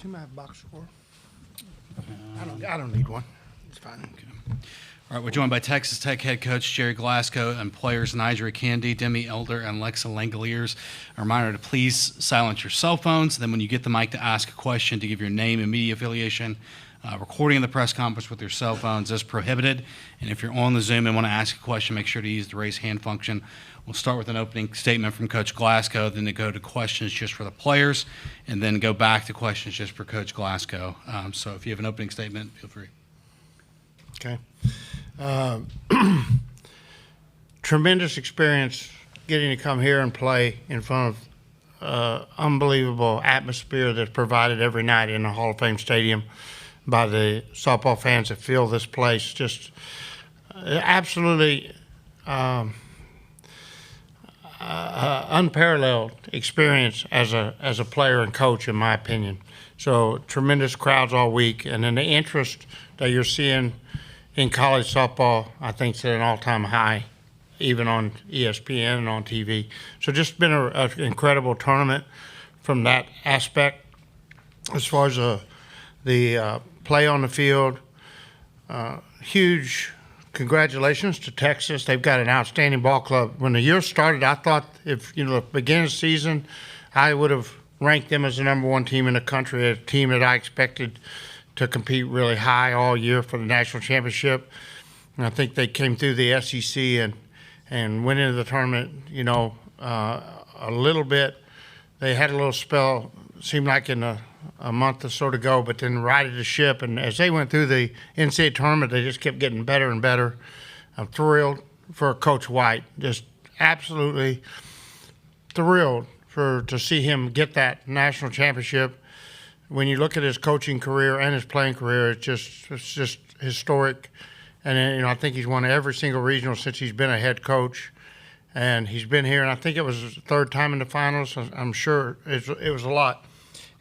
Does anybody have a box score? I don't need one. It's fine. Okay. All right, we're joined by Texas Tech head coach Jerry Glasgow and players Nigeria Candy, Demi Elder, and Lexa Langoliers. A reminder to please silence your cell phones. Then when you get the mic to ask a question, to give your name and media affiliation. Recording of the press conference with your cell phones is prohibited. And if you're on the Zoom and want to ask a question, make sure to use the raise hand function. We'll start with an opening statement from Coach Glasgow, then to go to questions just for the players, and then go back to questions just for Coach Glasgow. So if you have an opening statement, feel free. Okay. Tremendous experience getting to come here and play in front of unbelievable atmosphere that's provided every night in the Hall of Fame Stadium by the softball fans that fill this place. Just absolutely unparalleled experience as a player and coach, in my opinion. So tremendous crowds all week, and then the interest that you're seeing in college softball, I think, is at an all-time high, even on ESPN and on TV. So just been an incredible tournament from that aspect. As far as the play on the field, huge congratulations to Texas. They've got an outstanding ball club. When the year started, I thought if, the beginning of the season, I would have ranked them as the number one team in the country, a team that I expected to compete really high all year for the national championship. And I think they came through the SEC and went into the tournament, a little bit. They had a little spell, seemed like in a month or so to go, but then righted the ship. And as they went through the NCAA tournament, they just kept getting better and better. I'm thrilled for Coach White, just absolutely thrilled to see him get that national championship. When you look at his coaching career and his playing career, it's just historic. And I think he's won every single regional since he's been a head coach. And he's been here, and I think it was his third time in the finals. I'm sure it was a lot.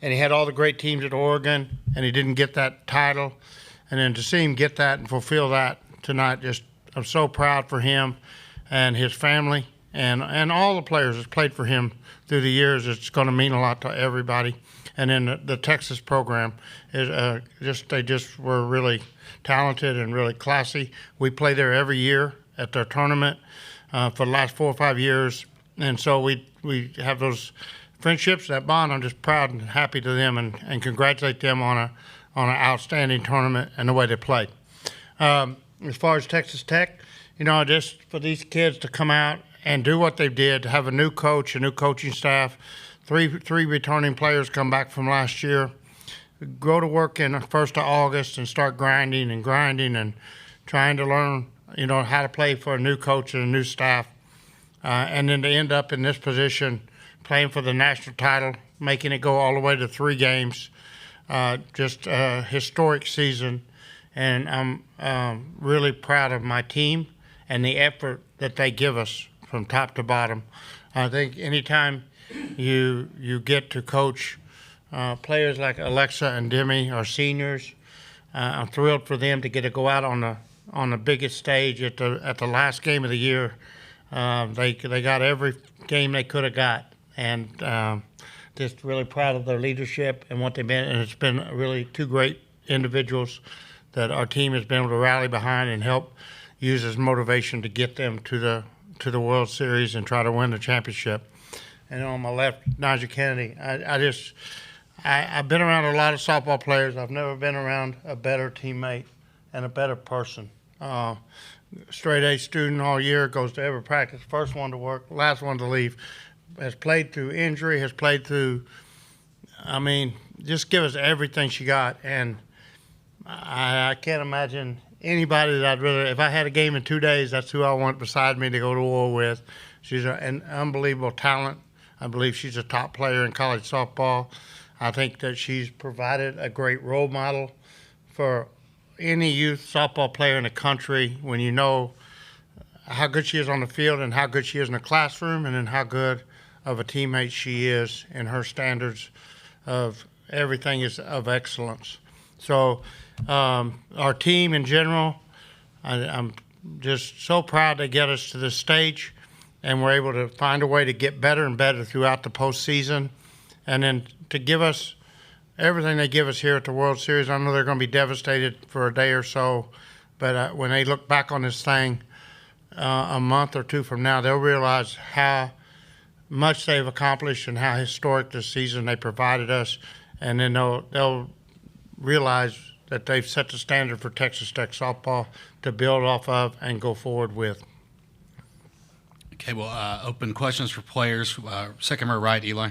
And he had all the great teams at Oregon, and he didn't get that title. And then to see him get that and fulfill that tonight, I'm so proud for him and his family and all the players that's played for him through the years. It's going to mean a lot to everybody. And then the Texas program is they just were really talented and really classy. We play there every year at their tournament for the last 4 or 5 years, and so we have those friendships, that bond. I'm just proud and happy to them and congratulate them on an outstanding tournament and the way they played. As far as Texas Tech, just for these kids to come out and do what they did, to have a new coach, a new coaching staff, three returning players come back from last year, go to work in the 1st of August and start grinding and trying to learn, how to play for a new coach and a new staff, and then to end up in this position playing for the national title, making it go all the way to 3 games. Just a historic season, and I'm really proud of my team and the effort that they give us from top to bottom. I think anytime you get to coach players like Alexa and Demi, our seniors, I'm thrilled for them to get to go out on the biggest stage at the last game of the year. They got every game they could have got, and just really proud of their leadership and what they've been. And it's been really 2 great individuals that our team has been able to rally behind and help use as motivation to get them to the World Series and try to win the championship. And on my left, Nigeria Kennedy. I've been around a lot of softball players. I've never been around a better teammate and a better person. Straight A student all year, goes to every practice, first one to work, last one to leave. Has played through injury, has played through, just give us everything she got. And I can't imagine anybody that I'd rather, if I had a game in 2 days, that's who I want beside me to go to war with. She's an unbelievable talent. I believe she's a top player in college softball. I think that she's provided a great role model for any youth softball player in the country when you know how good she is on the field and how good she is in the classroom, and then how good of a teammate she is in her standards of everything is of excellence. So our team in general, I'm just so proud to get us to this stage, and we're able to find a way to get better and better throughout the postseason, and then to give us everything they give us here at the World Series. I know they're going to be devastated for a day or so, but when they look back on this thing a month or two from now, they'll realize how much they've accomplished and how historic this season they provided us, and then they'll realize that they've set the standard for Texas Tech softball to build off of and go forward with. Okay, we'll open questions for players. Second row right, Eli.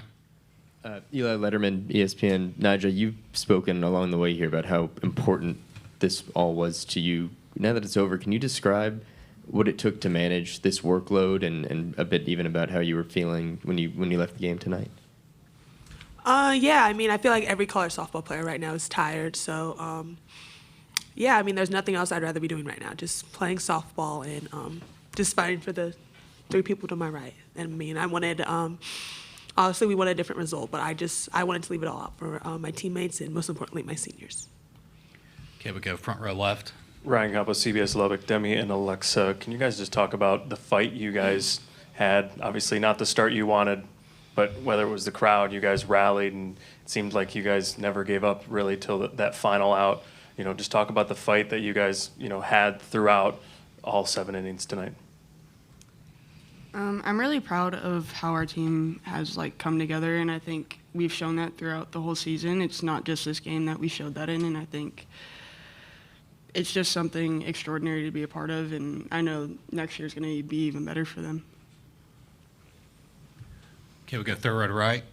Eli Letterman, ESPN. Nigel, you've spoken along the way here about how important this all was to you. Now that it's over, can you describe what it took to manage this workload and a bit even about how you were feeling when you left the game tonight? Yeah, I mean, I feel like every college softball player right now is tired. So, yeah, I mean, there's nothing else I'd rather be doing right now. Just playing softball and just fighting for the three people to my right. And I mean, I wanted, obviously we wanted a different result, but I wanted to leave it all out for my teammates and most importantly, my seniors. Okay, we go front row left. Ryan Campos, CBS Lubbock. Demi and Alexa, can you guys just talk about the fight you guys had? Obviously not the start you wanted, but whether it was the crowd, you guys rallied, and it seemed like you guys never gave up really till that final out. You know, just talk about the fight that you guys, had throughout all 7 innings tonight. I'm really proud of how our team has come together, and I think we've shown that throughout the whole season. It's not just this game that we showed that in, and I think it's just something extraordinary to be a part of, and I know next year is going to be even better for them. Okay, we go third row to right.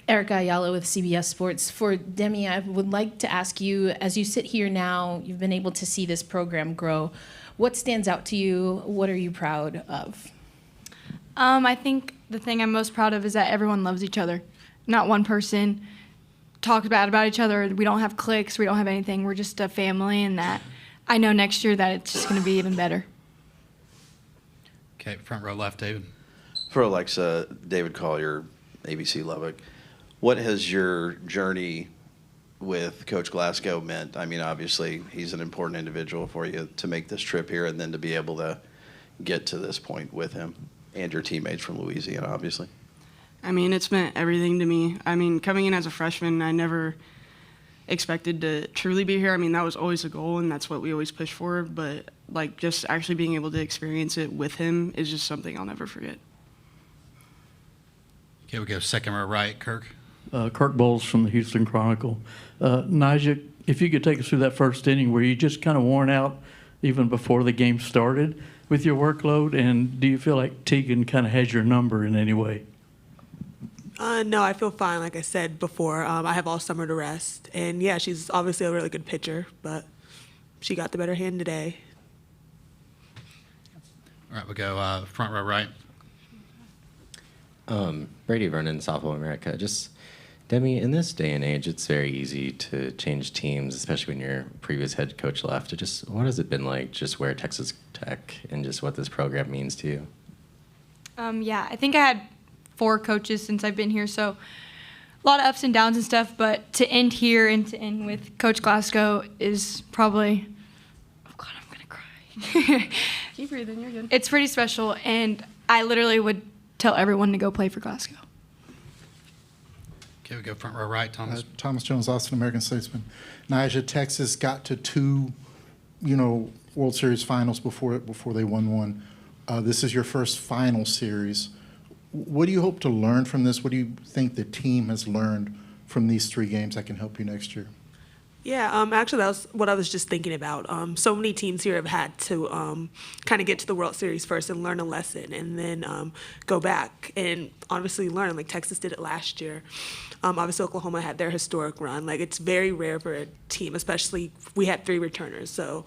Erica Yala with CBS Sports. For Demi, I would like to ask you, as you sit here now, you've been able to see this program grow. What stands out to you? What are you proud of? I think the thing I'm most proud of is that everyone loves each other. Not one person talks bad about each other. We don't have cliques. We don't have anything. We're just a family, and that I know next year that it's just going to be even better. Okay, front row left, David. For Alexa, David Collier, ABC Lubbock. What has your journey with Coach Glasgow meant? I mean, obviously, he's an important individual for you to make this trip here and then to be able to get to this point with him and your teammates from Louisiana, obviously. I mean, it's meant everything to me. I mean, coming in as a freshman, I never expected to truly be here. I mean, that was always a goal, and that's what we always push for. But, just actually being able to experience it with him is just something I'll never forget. Okay, we go second row right, Kirk. Kirk Bowles from the Houston Chronicle. Nigel, if you could take us through that first inning where you just kind of worn out even before the game started with your workload, and do you feel like Tegan kind of has your number in any way? No, I feel fine. Like I said before, I have all summer to rest. And, yeah, she's obviously a really good pitcher, but she got the better hand today. All right, we go front row right. Brady Vernon, Softball America. Just, Demi, in this day and age, it's very easy to change teams, especially when your previous head coach left. Just what has it been like just where Texas Tech and just what this program means to you? Yeah, I think I had 4 coaches since I've been here, so a lot of ups and downs and stuff, but to end here and to end with Coach Glasgow is probably, oh God, I'm going to cry. Keep breathing, you're good. It's pretty special, and I literally would tell everyone to go play for Glasgow. Okay, we go front row right, Thomas. Thomas Jones, Austin American Statesman. Nyjah, Texas got to 2, World Series finals before they won one. This is your first final series. What do you hope to learn from this? What do you think the team has learned from these 3 games that can help you next year? Yeah, actually, that was what I was just thinking about. So many teams here have had to kind of get to the World Series first and learn a lesson and then go back and obviously learn. Like Texas did it last year. Obviously, Oklahoma had their historic run. It's very rare for a team, especially we had 3 returners. So,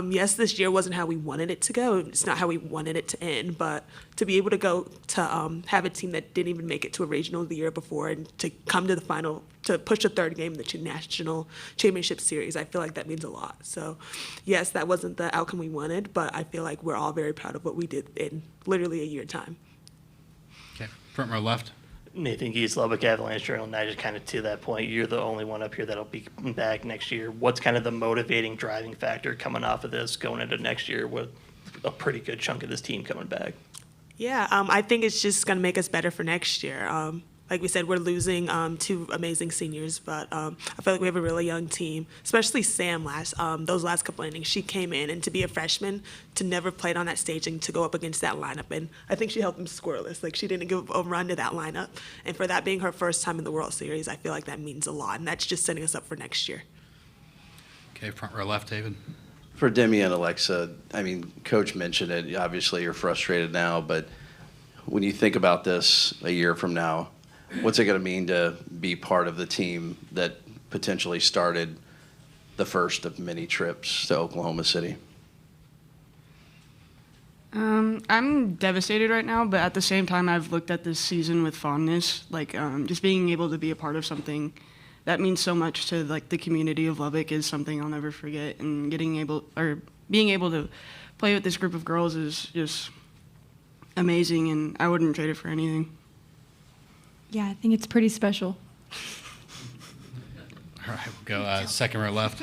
yes, this year wasn't how we wanted it to go. It's not how we wanted it to end. But to be able to go to have a team that didn't even make it to a regional the year before and to come to the final, to push a 3rd game in the national championship series, I feel like that means a lot. So, yes, that wasn't the outcome we wanted, but I feel like we're all very proud of what we did in literally a year time. Okay, front row left. Nathan Geese, Lubbock Avalanche Journal. Now, just kind of to that point, you're the only one up here that'll be back next year. What's kind of the motivating driving factor coming off of this, going into next year with a pretty good chunk of this team coming back? Yeah, I think it's just going to make us better for next year. like we said, we're losing two amazing seniors, but I feel like we have a really young team, especially Sam those last couple innings. She came in, and to be a freshman, to never played on that stage and to go up against that lineup, and I think she helped them scoreless. Like, she didn't give a run to that lineup, and for that being her first time in the World Series, I feel like that means a lot, and that's just setting us up for next year. Okay, front row left, David. For Demi and Alexa, I mean, Coach mentioned it. Obviously, you're frustrated now, but when you think about this a year from now, what's it going to mean to be part of the team that potentially started the first of many trips to Oklahoma City? I'm devastated right now, but at the same time, I've looked at this season with fondness. Like, just being able to be a part of something that means so much to like the community of Lubbock is something I'll never forget. And being able to play with this group of girls is just amazing, and I wouldn't trade it for anything. Yeah, I think it's pretty special. All right, we'll go second row left.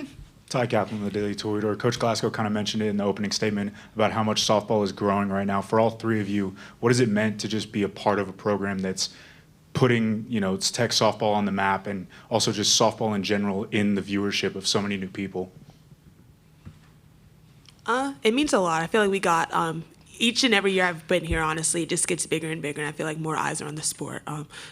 Ty Kaplan of the Daily Toledo. Coach Glasgow kind of mentioned it in the opening statement about how much softball is growing right now. For all three of you, what has it meant to just be a part of a program that's putting, it's Tech softball on the map, and also just softball in general in the viewership of so many new people? It means a lot. I feel like we got each and every year I've been here, honestly, it just gets bigger and bigger, and I feel like more eyes are on the sport.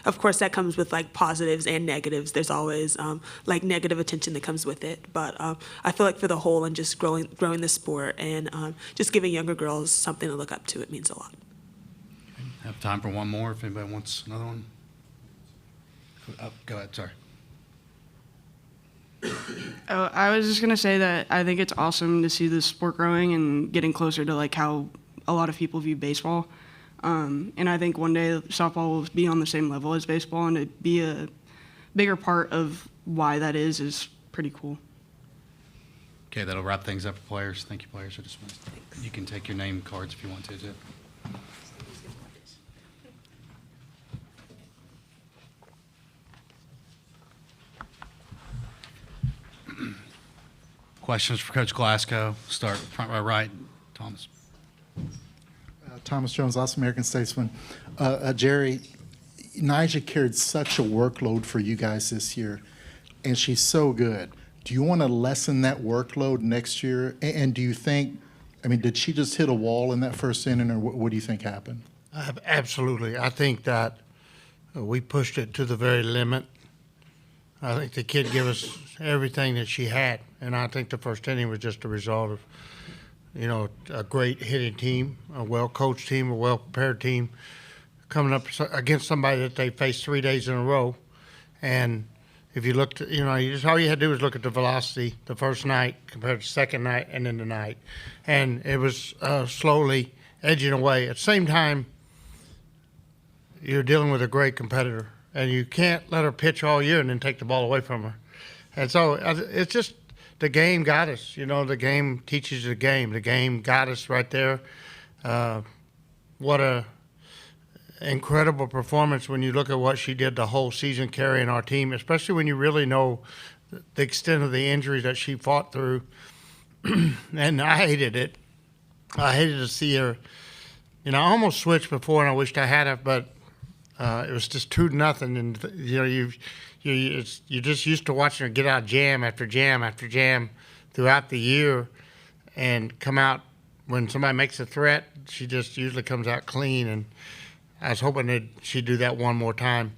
Of course, that comes with like positives and negatives. There's always like negative attention that comes with it, but I feel like for the whole and just growing the sport and just giving younger girls something to look up to, it means a lot. Have time for one more if anybody wants another one. Go ahead, sorry. Oh, I was just gonna say that I think it's awesome to see the sport growing and getting closer to like how a lot of people view baseball. And I think one day softball will be on the same level as baseball, and to be a bigger part of why that is pretty cool. Okay, that'll wrap things up for players. Thank you, players. You can take your name cards if you want to, too. Questions for Coach Glasgow? Start front row right. Thomas. Thomas Jones, Last American Statesman. Jerry, Nyjah carried such a workload for you guys this year, and she's so good. Do you want to lessen that workload next year? And do you think, did she just hit a wall in that first inning, or what do you think happened? Absolutely. I think that we pushed it to the very limit. I think the kid gave us everything that she had, and I think the first inning was just a result of, a great hitting team, a well-coached team, a well-prepared team, coming up against somebody that they faced 3 days in a row. And if you looked, all you had to do was look at the velocity the first night compared to the second night and then the night. And it was slowly edging away. At the same time, you're dealing with a great competitor, and you can't let her pitch all year and then take the ball away from her. And so it's just the game got us. The game teaches you the game. The game got us right there. What a incredible performance when you look at what she did the whole season carrying our team, especially when you really know the extent of the injuries that she fought through. And I hated it. I hated to see her. I almost switched before, and I wished I had it, but it was just 2-0, and you're just used to watching her get out jam after jam after jam throughout the year, and come out when somebody makes a threat. She just usually comes out clean, and I was hoping that she'd do that one more time.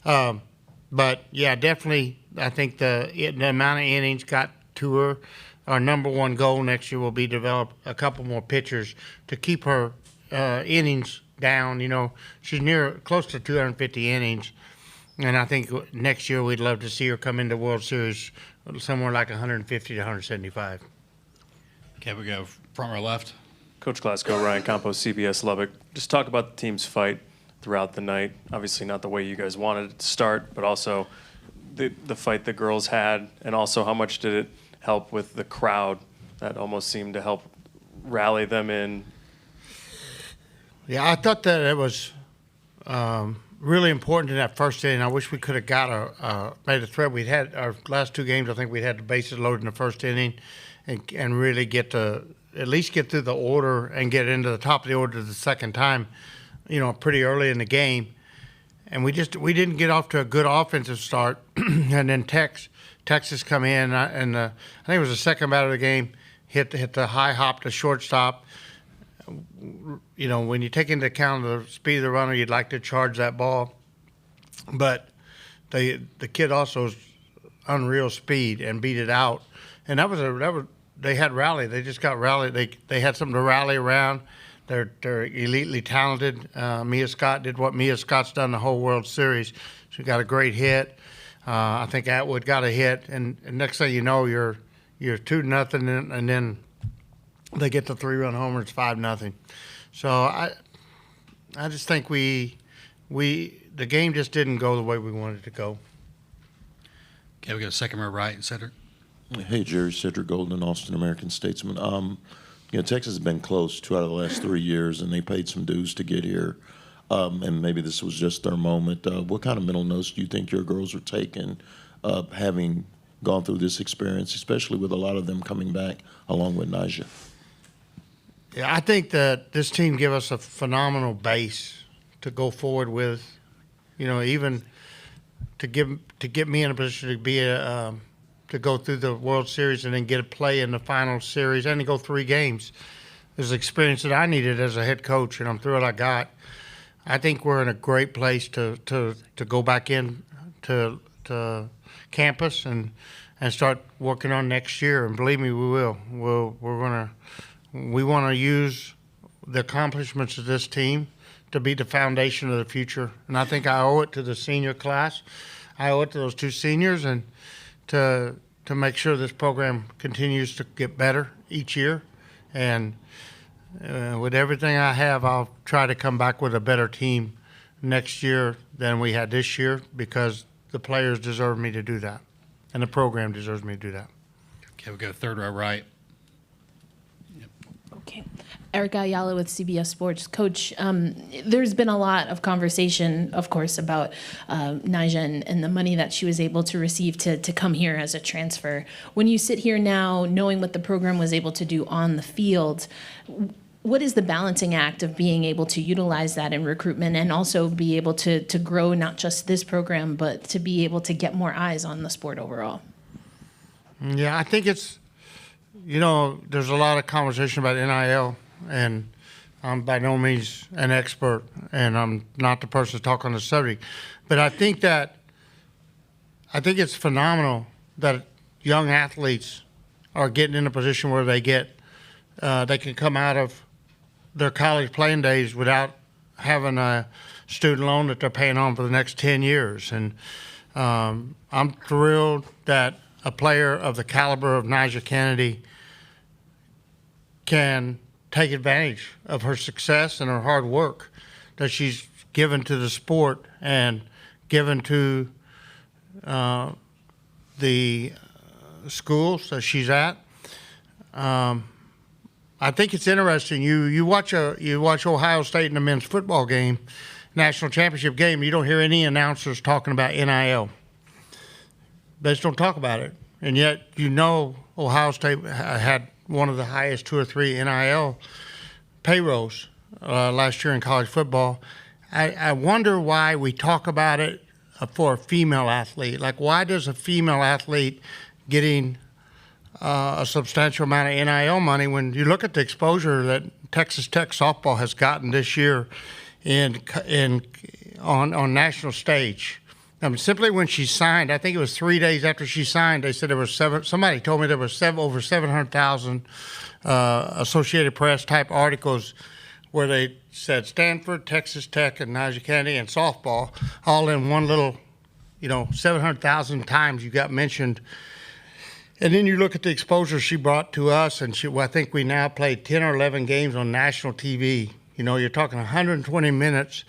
But yeah, definitely, I think the amount of innings got to her. Our number one goal next year will be develop a couple more pitchers to keep her innings down. She's close to 250 innings, and I think next year we'd love to see her come into World Series somewhere like 150 to 175. Okay, we go front row left. Coach Glasgow, Ryan Campos, CBS Lubbock. Just talk about the team's fight throughout the night. Obviously not the way you guys wanted it to start, but also the fight the girls had, and also how much did it help with the crowd that almost seemed to help rally them in. Yeah, I thought that it was really important in that first inning. I wish we could have made a threat. We'd had our last two games. I think we'd had the bases loaded in the first inning, and really at least get through the order and get into the top of the order the second time, pretty early in the game. and we didn't get off to a good offensive start, and then Texas come in, and I think it was the second batter of the game, hit the high hop to shortstop. You know, when you take into account the speed of the runner, you'd like to charge that ball, but the kid also has unreal speed and beat it out, and they had rally. They just got rallied. They had something to rally around. They're elitely talented. Mia Scott did what Mia Scott's done the whole World Series. She got a great hit. I think Atwood got a hit, and next thing you know, you're 2-0, and then they get the 3-run homer. It's 5-0. So I just think the game just didn't go the way we wanted it to go. Okay, we go second row right, Cedric. Hey, Jerry, Cedric Golden, Austin American-Statesman. You know, Texas has been close 2 out of the last 3 years, and they paid some dues to get here. And maybe this was just their moment. What kind of mental notes do you think your girls are taking, having gone through this experience, especially with a lot of them coming back along with Nyjah? Yeah, I think that this team gave us a phenomenal base to go forward with. You know, even to get me in a position to be to go through the World Series and then get a play in the final series and to go 3 games. There's experience that I needed as a head coach, and I'm thrilled I got. I think we're in a great place to go back in to campus and start working on next year. And believe me, we will. We want to use the accomplishments of this team to be the foundation of the future. And I think I owe it to the senior class. I owe it to those 2 seniors and to make sure this program continues to get better each year. And with everything I have, I'll try to come back with a better team next year than we had this year, because the players deserve me to do that, and the program deserves me to do that. Okay, we go third row right. Okay. Erica Yala with CBS Sports. Coach, there's been a lot of conversation, of course, about Nyjah and the money that she was able to receive to come here as a transfer. When you sit here now, knowing what the program was able to do on the field, what is the balancing act of being able to utilize that in recruitment and also be able to grow not just this program, but to be able to get more eyes on the sport overall? Yeah, I think it's, you know, there's a lot of conversation about NIL, and I'm by no means an expert, and I'm not the person to talk on the subject. But I think it's phenomenal that young athletes are getting in a position where they can come out of their college playing days without having a student loan that they're paying on for the next 10 years. And I'm thrilled that a player of the caliber of Nyjah Kennedy can take advantage of her success and her hard work that she's given to the sport and given to the schools that she's at. I think it's interesting. You watch Ohio State in the men's football game, national championship game. You don't hear any announcers talking about NIL. They just don't talk about it, and yet you know Ohio State had one of the highest 2 or 3 NIL payrolls last year in college football. I wonder why we talk about it for a female athlete. Like, why does a female athlete getting a substantial amount of NIL money, when you look at the exposure that Texas Tech softball has gotten this year on national stage? I mean, simply when she signed, I think it was 3 days after she signed, they said there was somebody told me there was over 700,000 Associated Press type articles where they said Stanford, Texas Tech, and Nyjah Kennedy and softball all in one little, 700,000 times you got mentioned. And then you look at the exposure she brought to us, and I think we now played 10 or 11 games on national TV. You're talking 120 minutes.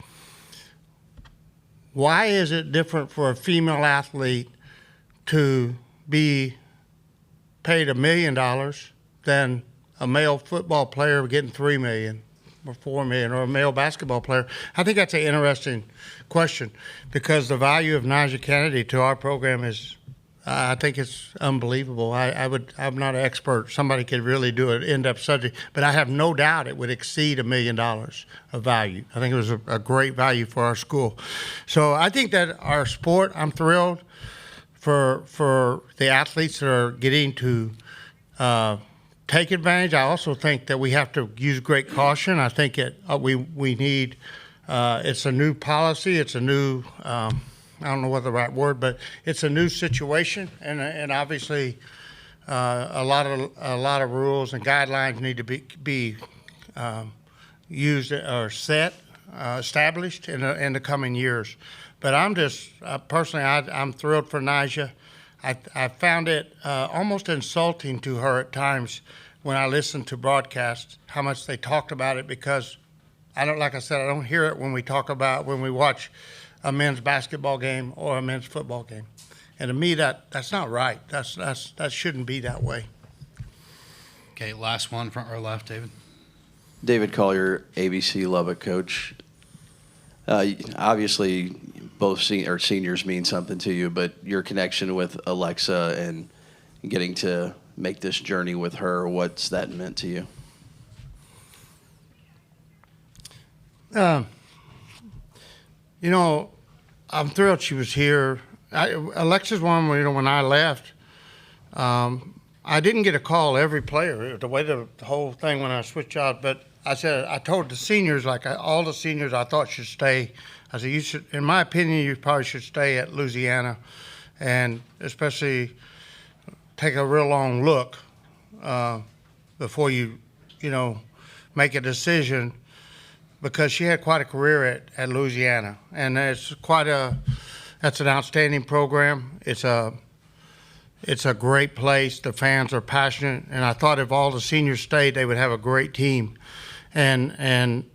Why is it different for a female athlete to be paid $1 million than a male football player getting $3 million or $4 million, or a male basketball player? I think that's an interesting question, because the value of Nyjah Kennedy to our program is I think it's unbelievable. I'm not an expert. Somebody could really do an in-depth subject, but I have no doubt it would exceed $1 million of value. I think it was a great value for our school. So I think that our sport, I'm thrilled for the athletes that are getting to take advantage. I also think that we have to use great caution. I think we need, it's a new policy. It's a new, I don't know what the right word, but it's a new situation, and obviously a lot of rules and guidelines need to be used or established in the coming years. But I'm just personally, I'm thrilled for Nyjah. I found it almost insulting to her at times when I listened to broadcasts how much they talked about it, because like I said, I don't hear it when we watch a men's basketball game or a men's football game. And to me, that's not right. That shouldn't be that way. Okay, last one, front row left, David. David Collier, ABC Lubbock coach. Obviously, both seniors mean something to you, but your connection with Alexa and getting to make this journey with her, what's that meant to you? You know, I'm thrilled she was here. Alexis one, when I left, I didn't get a call every player, the way the whole thing when I switched out, but I told the seniors, all the seniors I thought should stay. I said, in my opinion, you probably should stay at Louisiana, and especially take a real long look before you make a decision, because she had quite a career at Louisiana, and that's an outstanding program. It's a great place. The fans are passionate, and I thought if all the seniors stayed, they would have a great team. And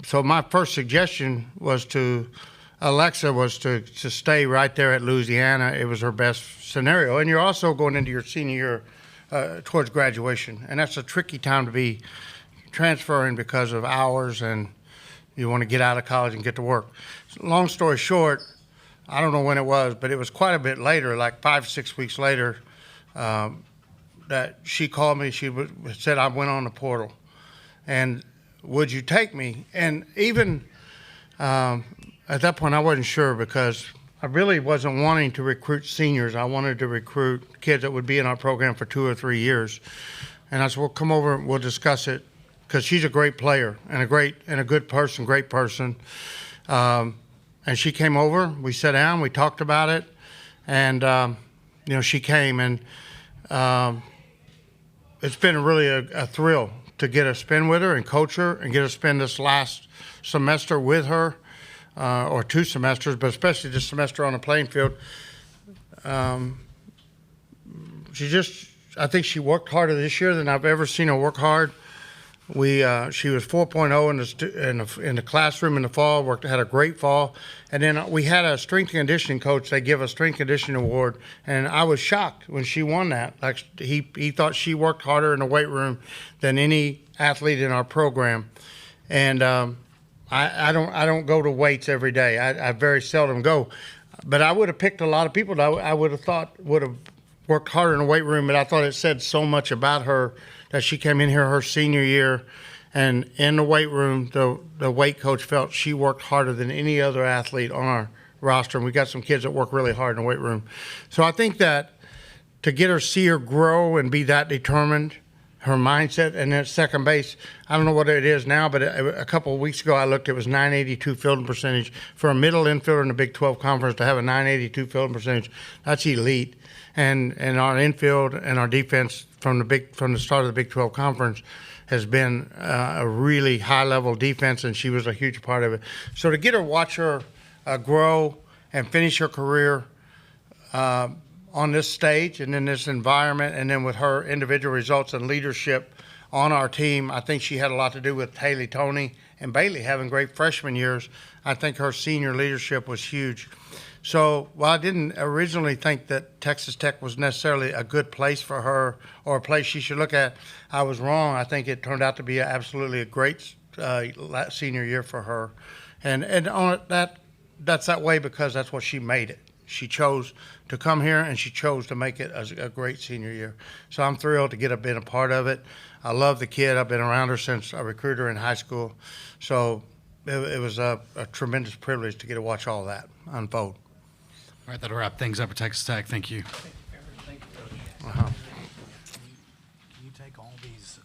so my first suggestion was to Alexa to stay right there at Louisiana. It was her best scenario. And you're also going into your senior year towards graduation, and that's a tricky time to be transferring because of hours, and you want to get out of college and get to work. Long story short, I don't know when it was, but it was quite a bit later, like 5-6 weeks later, that she called me. She said, I went on the portal, and would you take me? And even at that point, I wasn't sure, because I really wasn't wanting to recruit seniors. I wanted to recruit kids that would be in our program for 2 or 3 years. And I said, well, come over and we'll discuss it, because she's a great player and a good person, great person. And she came over, we sat down, we talked about it, and she came, and it's been really a thrill to get a spin with her and coach her and get to spend this last semester with her, or 2 semesters, but especially this semester on the playing field. I think she worked harder this year than I've ever seen her work hard. She was 4.0 in the classroom in the fall. Had a great fall, and then we had a strength and conditioning coach. They give a strength and conditioning award, and I was shocked when she won that. Like he thought she worked harder in the weight room than any athlete in our program, and I don't go to weights every day. I very seldom go, but I would have picked a lot of people that I would have thought would have worked harder in the weight room. But I thought it said so much about her that she came in here her senior year, and in the weight room, the weight coach felt she worked harder than any other athlete on our roster. And we got some kids that work really hard in the weight room. So I think that to see her grow and be that determined, her mindset, and then second base, I don't know what it is now, but a couple of weeks ago I looked, it was 982 fielding percentage. For a middle infielder in the Big 12 Conference to have a 982 fielding percentage, that's elite. And our infield and our defense from the start of the Big 12 Conference has been a really high-level defense, and she was a huge part of it. So to watch her grow and finish her career on this stage and in this environment, and then with her individual results and leadership on our team, I think she had a lot to do with Haley Toney and Bailey having great freshman years. I think her senior leadership was huge. So while I didn't originally think that Texas Tech was necessarily a good place for her or a place she should look at, I was wrong. I think it turned out to be absolutely a great senior year for her. And on that's that way because that's what she made it. she chose to come here, and she chose to make it a great senior year. So I'm thrilled to have been a part of it. I love the kid. I've been around her since I recruited her in high school. So it was a tremendous privilege to get to watch all that unfold. All right, that'll wrap things up for Texas Tech. Thank you. Uh-huh. Can you take all these